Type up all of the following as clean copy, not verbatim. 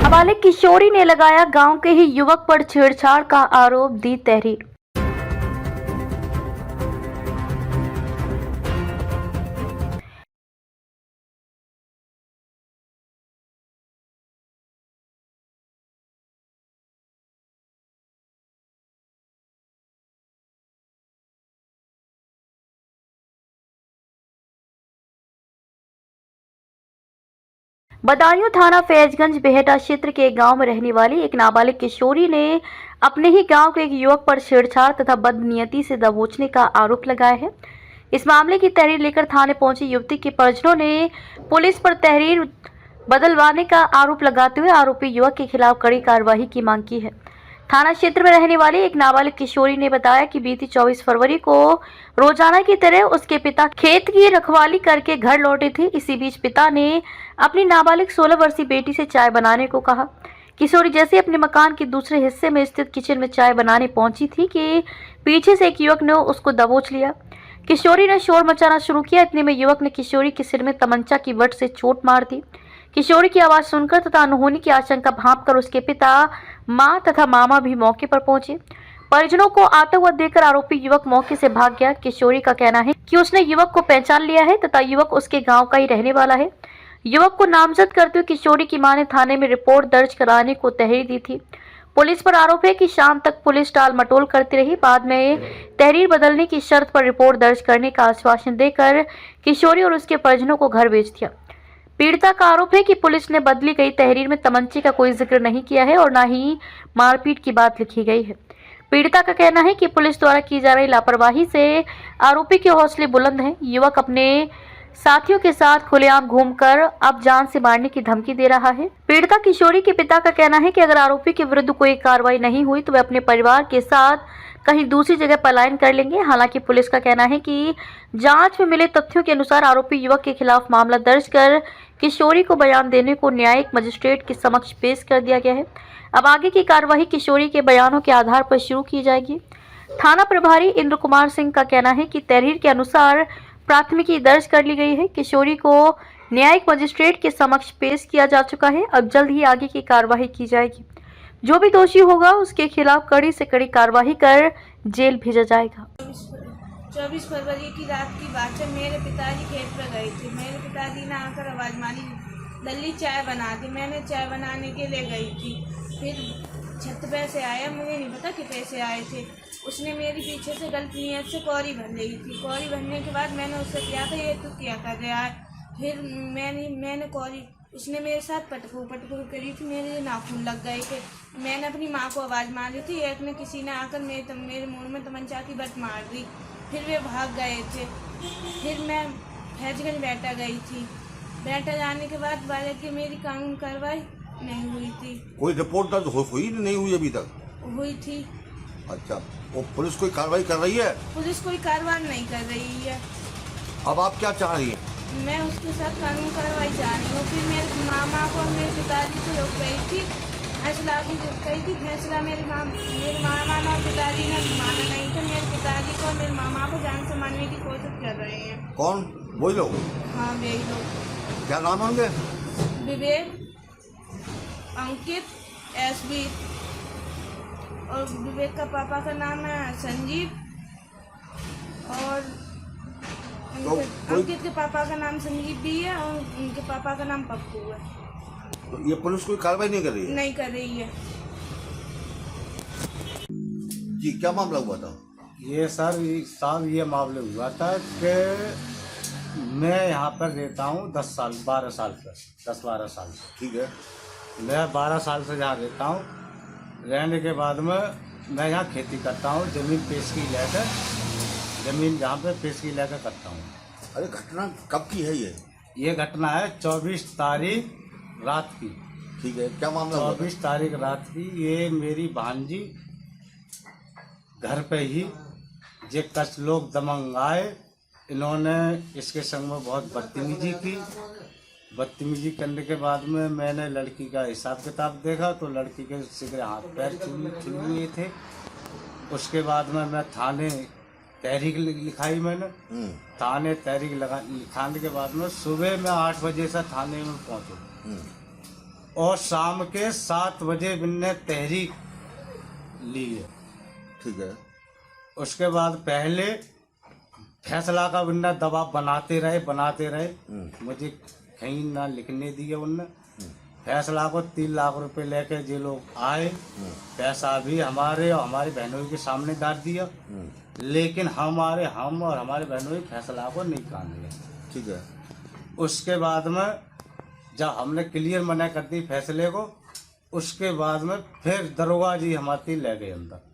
नाबालिग किशोरी ने लगाया गांव के ही युवक पर छेड़छाड़ का आरोप, दी तहरीर। बदायूं थाना फैजगंज बेहटा क्षेत्र के गांव में रहने वाली एक नाबालिग किशोरी ने अपने ही गांव के एक युवक पर छेड़छाड़ तथा बदनीयती से दबोचने का आरोप लगाया है। इस मामले की तहरीर लेकर थाने पहुंची युवती के परिजनों ने पुलिस पर तहरीर बदलवाने का आरोप लगाते हुए आरोपी युवक के खिलाफ कड़ी कार्रवाई की मांग की है। थाना क्षेत्र में रहने वाली एक नाबालिग किशोरी ने बताया कि बीती 24 फरवरी को रोजाना की तरह उसके पिता खेत की रखवाली करके घर लौटे थे। इसी बीच पिता ने अपनी नाबालिग 16 वर्षीय बेटी से चाय बनाने को कहा। किशोरी जैसे अपने मकान के दूसरे हिस्से में स्थित किचन में चाय बनाने पहुंची थी कि पीछे से एक युवक ने उसको दबोच लिया। किशोरी ने शोर मचाना शुरू किया। इतने में युवक ने किशोरी के सिर में तमंचा की वट से चोट मार दी। किशोरी की आवाज सुनकर तथा अनहोनी की आशंका भांपकर उसके पिता, मां तथा मामा भी मौके पर पहुंचे। परिजनों को आता हुआ देखकर आरोपी युवक मौके से भाग गया। किशोरी का कहना है कि उसने युवक को पहचान लिया है तथा युवक उसके गांव का ही रहने वाला है। युवक को नामजद करते हुए किशोरी की मां ने थाने में रिपोर्ट दर्ज कराने को तहरीर दी थी। पुलिस पर आरोप है कि शाम तक पुलिस टाल मटोल करती रही। बाद में तहरीर बदलने की शर्त पर रिपोर्ट दर्ज करने का आश्वासन देकर किशोरी और उसके परिजनों को घर भेज दिया। पीड़िता का आरोप है कि पुलिस ने बदली गई तहरीर में तमंचे का कोई जिक्र नहीं किया है और न ही मारपीट की बात लिखी गई है। पीड़िता का कहना है कि पुलिस द्वारा की जा रही लापरवाही से आरोपी के हौसले बुलंद हैं। युवक अपने साथियों के साथ खुलेआम घूमकर अब जान से मारने की धमकी दे रहा है। पीड़िता किशोरी के पिता का कहना है कि अगर आरोपी के विरुद्ध कोई कार्रवाई नहीं हुई तो वे अपने परिवार के साथ कहीं दूसरी जगह पलायन कर लेंगे। हालांकि पुलिस का कहना है कि जांच में मिले तथ्यों के अनुसार आरोपी युवक के खिलाफ मामला दर्ज कर किशोरी को बयान देने को न्यायिक मजिस्ट्रेट के समक्ष पेश कर दिया गया है। अब आगे की कार्रवाई किशोरी के बयानों के आधार पर शुरू की जाएगी। थाना प्रभारी इंद्र कुमार सिंह का कहना है कि तहरीर के अनुसार प्राथमिकी दर्ज कर ली गई है। किशोरी को न्यायिक मजिस्ट्रेट के समक्ष पेश किया जा चुका है। अब जल्द ही आगे की कार्रवाई की जाएगी। जो भी दोषी होगा उसके खिलाफ कड़ी से कड़ी कार्रवाई कर जेल भेजा जाएगा। 24 फरवरी की रात की बात है। मेरे पिताजी खेत पर गए थे। मेरे पिताजी ने आकर आवाज़ मारी, दल्ली चाय बना दी। मैंने चाय बनाने के लिए गई थी। फिर छत पे से आया, मुझे नहीं पता कि पैसे आए थे। उसने मेरी पीछे से गलत नियत से कौरी भर ली थी। कौरी भरने के बाद मैंने उससे किया था, ये तो क्या कर रहा है। फिर मैंने कौरी, उसने मेरे साथ पटकू करी थी। मेरे नाखून लग गए थे। मैंने अपनी माँ को आवाज़ मारी थी। एक ने किसी ने आकर मेरे मुँह में तमंचा की बट मार दी। फिर वे भाग गए थे। फिर मैं फैजगंज बेहटा गई थी। बेहटा जाने के बाद वाले की मेरी कानून कार्रवाई नहीं हुई थी। कोई रिपोर्ट दर्ज हुई नहीं हुई अभी तक? हुई थी। अच्छा, वो पुलिस कोई कार्रवाई कर रही है? पुलिस कोई कार्रवाई नहीं कर रही है। अब आप क्या चाह रही हैं? मैं उसके साथ कानून कार्रवाई चाह रही हूँ। फिर मेरे मामा को और मेरे पिताजी को रोक गई थी। फैसला भी कही थी। फैसला मेरे मामा और पिताजी ने माना नहीं था। मेरे पिताजी को और मेरे मामा को जान से मारने की कोशिश कर रहे हैं। कौन? वही लोग? हाँ, वही लोग। क्या नाम होंगे? विवेक, अंकित, एसबी। और विवेक का पापा का नाम है संजीव और अंकित के पापा का नाम संजीव भी है और उनके पापा का नाम पप्पू है। तो ये पुलिस कोई कार्रवाई नहीं कर रही है? नहीं कर रही है। जी, क्या मामला हुआ था? ये सर ये मामला हुआ था कि मैं यहाँ पर रहता हूँ 12 साल से। ठीक है। मैं 12 साल से यहाँ रहता हूँ। रहने के बाद में मैं यहाँ खेती करता हूँ। ज़मीन पेशगी लेकर, ज़मीन जहाँ पे पेशगी लेकर करता हूँ। अरे, घटना कब की है ये? ये घटना है 24 तारीख रात की। ठीक है, क्या मामला हुआ? 24 तारीख रात की। ये मेरी भांजी घर पे ही जे कुछ लोग दमंग आए। इन्होंने इसके संग में बहुत बदतमीजी की। बदतमीजी करने के बाद में मैंने लड़की का हिसाब किताब देखा तो लड़की के सिगरे हाथ पैर छुए हुए थे। उसके बाद में मैं थाने तहरीक लिखाई। मैंने थाने तहरीक लिखाने के बाद में सुबह में 8 बजे से थाने में पहुंचे। और शाम के 7 बजे बिन्ने तहरीक ली है। ठीक है। उसके बाद पहले फैसला का बिन्ने दबाव बनाते रहे। मुझे कहीं ना लिखने दिए उनने। फैसला को 3 लाख रुपए लेके जे लोग आए, पैसा भी हमारे और हमारी बहनों के सामने डाल दिया, लेकिन हम और हमारे बहनों के फैसला को नहीं मान लिया। ठीक है। उसके बाद में जब हमने क्लियर मना कर दी फैसले को, उसके बाद में फिर दरोगा जी हमारी ले गए अंदर।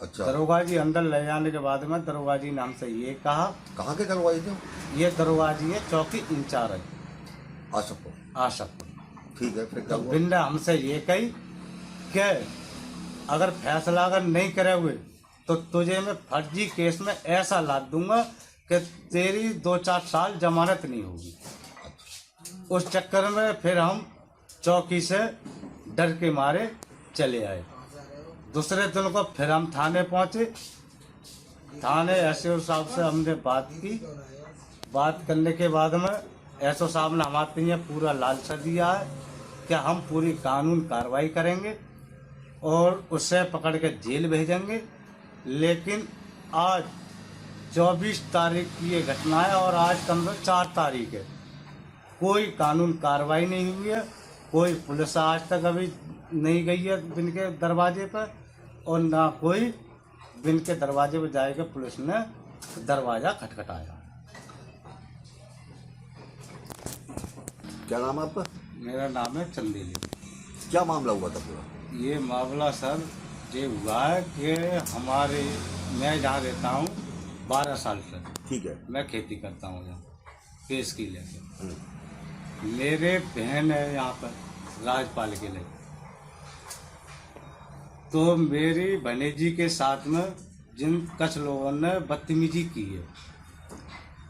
अच्छा। दरोगा जी अंदर ले जाने के बाद में दरोगा जी ने हमसे ये कहा, कहाँ के करवाई थे? ये दरोगा जी है चौकी इंचार्ज आशकपुर। ठीक है। फिर क्या हुआ? बिन्ने हमसे ये कही कि अगर फैसला अगर नहीं करे हुए तो तुझे मैं फर्जी केस में ऐसा लाद दूंगा कि तेरी 2-4 साल जमानत नहीं होगी। उस चक्कर में फिर हम चौकी से डर के मारे चले आए। दूसरे दिन को फिर हम थाने पहुंचे। थाने एसओ साहब से हमने बात की। बात करने के बाद में एसओ साहब ने हमारे लिए पूरा लालसा दिया है कि हम पूरी कानून कार्रवाई करेंगे और उसे पकड़ के जेल भेजेंगे। लेकिन आज 24 तारीख की ये घटना है और आज कम से 4 तारीख है, कोई कानून कार्रवाई नहीं हुई है। कोई पुलिस आज तक अभी नहीं गई है बिन के दरवाजे पर, और ना कोई बिन के दरवाजे पर जाएगा पुलिस ने दरवाजा खटखटाया। क्या नाम है आपका? मेरा नाम है चंदेली। क्या मामला हुआ था पूरा? ये मामला सर ये हुआ है कि मैं जहाँ रहता हूँ 12 साल से ठीक है। मैं खेती करता हूँ यहाँ केस की लेके। मेरे बहन है यहाँ पर राजपाल के लिए, तो मेरी भनेजी के साथ में जिन कुछ लोगों ने बदतमीजी की है,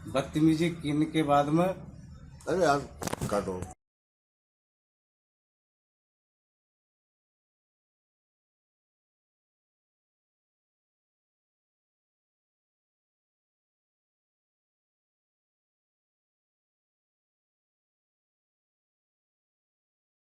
बदतमीजी करने के बाद में अरे यार काटो।